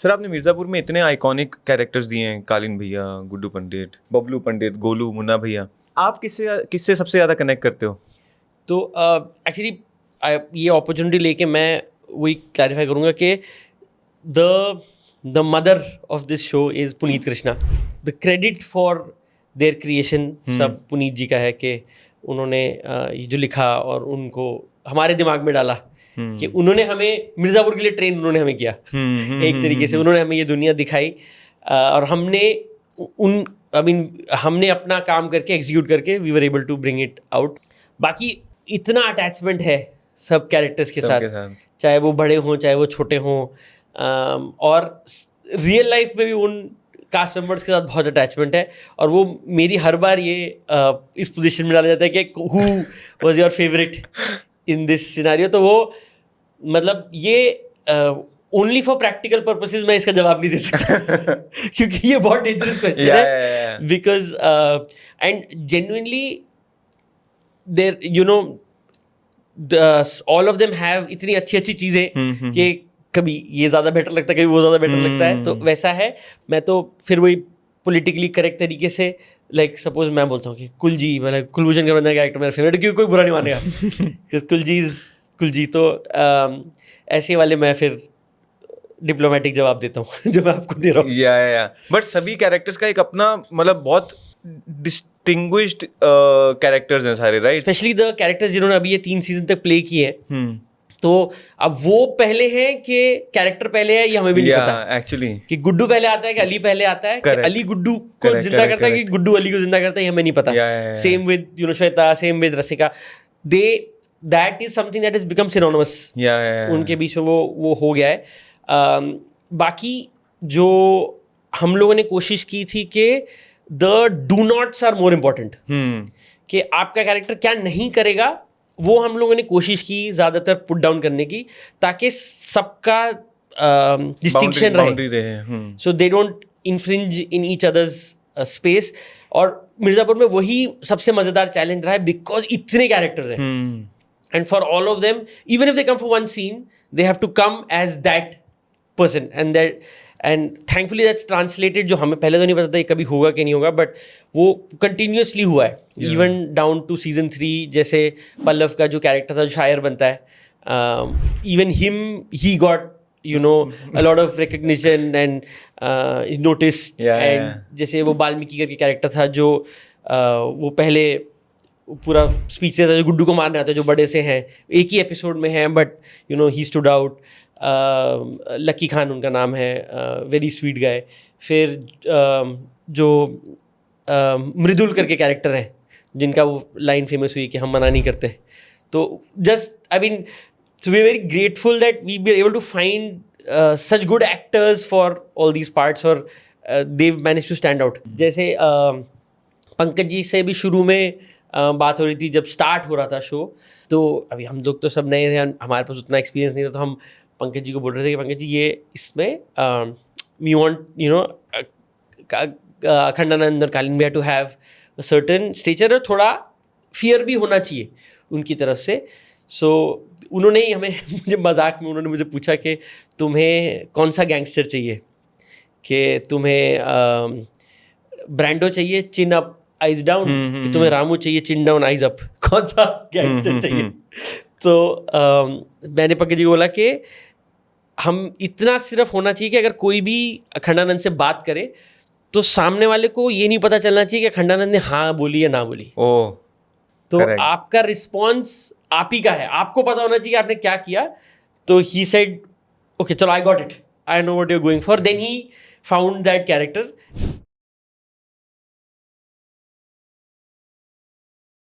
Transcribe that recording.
Sir आपने मिर्ज़ापुर में इतने आइकॉनिक कैरेक्टर्स दिए हैं, कालीन भैया, गुड्डू पंडित, बबलू पंडित, गोलू, मुन्ना भैया, आप किससे सबसे ज़्यादा कनेक्ट करते हो? तो एक्चुअली ये अपॉर्चुनिटी लेके मैं वही क्लैरिफाई करूँगा कि the mother of this show is Puneet Krishna. The credit for their creation सब पुनीत जी का है कि उन्होंने ये जो लिखा और उनको हमारे दिमाग में डाला कि उन्होंने हमें मिर्ज़ापुर के लिए ट्रेन उन्होंने हमें किया एक तरीके से. उन्होंने हमें ये दुनिया दिखाई और हमने हमने अपना काम करके एग्जीक्यूट करके we were able to bring it out. बाकी इतना अटैचमेंट है सब कैरेक्टर्स के साथ, चाहे वो बड़े हों चाहे वो छोटे हों, और रियल लाइफ में भी उन कास्ट मेंबर्स के साथ बहुत अटैचमेंट है. और वो मेरी हर बार ये इस पोजीशन में डाला जाता है कि who was your favourite in this scenario. तो वो मतलब ये ओनली फॉर प्रैक्टिकल पर्पसेस मैं इसका जवाब नहीं दे सकता क्योंकि ये बहुत डेंजरस क्वेश्चन है. Because and genuinely there you know all of them have इतनी अच्छी अच्छी चीज़ें कि कभी ये ज़्यादा बेटर लगता है, कभी वो ज़्यादा बेटर लगता है. तो वैसा है. मैं तो फिर वही पॉलिटिकली करेक्ट तरीके से लाइक सपोज मैं बोलता हूँ कि कुलजी, मतलब कुलभूषण का बंदा कैरेक्टर मेरा फेवरेट, क्योंकि कोई बुरा नहीं मानेगा कुलजी. तो ऐसे वाले मैं फिर डिप्लोमेटिक जवाब देता हूँ जो मैं आपको दे रहा हूँ. या बट सभी कैरेक्टर्स का एक अपना मतलब बहुत डिस्टिंग्विश्ड कैरेक्टर्स हैं सारे, राइट? स्पेशली द कैरेक्टर्स जिन्होंने अभी ये 3 सीजन तक प्ले किए हैं. तो अब वो पहले हैं कि कैरेक्टर पहले है, ये हमें भी नहीं पता एक्चुअली कि गुड्डू पहले आता है कि अली पहले आता है, कि अली गुड्डू को जिंदा करता है कि गुड्डू अली को जिंदा करता है, ये हमें नहीं पता. Same with Shweta, same with Rasika. That is something that is become synonymous. उनके बीच में वो हो गया है. बाकी जो हम लोगों ने कोशिश की थी कि the do nots are more important, कि आपका कैरेक्टर क्या नहीं करेगा वो हम लोगों ने कोशिश की ज़्यादातर पुट डाउन करने की, ताकि सबका डिस्टिंक्शन रहे, so they don't infringe in each others space. और मिर्ज़ापुर में वही सबसे मज़ेदार चैलेंज रहा है बिकॉज इतने कैरेक्टर्स हैं, and for all of them even if they come for one scene they have to come as that person, and thankfully that's translated. जो हमें पहले तो नहीं पता था ये कभी होगा कि नहीं होगा, बट वो कंटिन्यूसली हुआ है. इवन डाउन टू सीजन 3 जैसे पल्लव का जो कैरेक्टर था जो शायर बनता है, even he got you know a lot of recognition and notice. And जैसे वो वाल्मीकि करके कैरेक्टर था जो वो पहले पूरा स्पीच देता था, जो गुड्डू को मारने आता है, जो बड़े से हैं, एक ही एपिसोड में हैं, but you know he stood out. Lucky Khan उनका नाम है, वेरी स्वीट गाय. फिर जो मृदुल करके कैरेक्टर हैं जिनका वो लाइन फेमस हुई कि हम मना नहीं करते. तो just I mean so we very grateful that we be able to find such good actors for all these parts, और they've manage to stand out. जैसे पंकज जी से भी शुरू में बात हो रही थी जब स्टार्ट हो रहा था शो. तो अभी हम लोग तो सब नए थे, हमारे पास उतना एक्सपीरियंस नहीं था, तो हम पंकज जी को बोल रहे थे कि पंकज जी ये इसमें we want you know Akhandanand और कालीन भैया टू हैव सर्टेन स्टेचर, और थोड़ा फियर भी होना चाहिए उनकी तरफ से. सो उन्होंने ही हमें मुझे मजाक में उन्होंने मुझे पूछा कि तुम्हें कौन सा गैंगस्टर चाहिए, कि तुम्हें ब्रांडो चाहिए चिन अप आइज डाउन, कि तुम्हें रामू चाहिए चिन डाउन आइज अप, कौन सा गैंगस्टर चाहिए. तो मैंने पंकज जी को बोला कि हम इतना सिर्फ होना चाहिए कि अगर कोई भी अखंडानंद से बात करे तो सामने वाले को ये नहीं पता चलना चाहिए कि अखंडानंद ने हाँ बोली या ना बोली. तो correct. आपका रिस्पॉन्स आप ही का है, आपको पता होना चाहिए आपने क्या किया. तो ही सेड ओके चलो I got it, I know what you are going for. Then he found that character.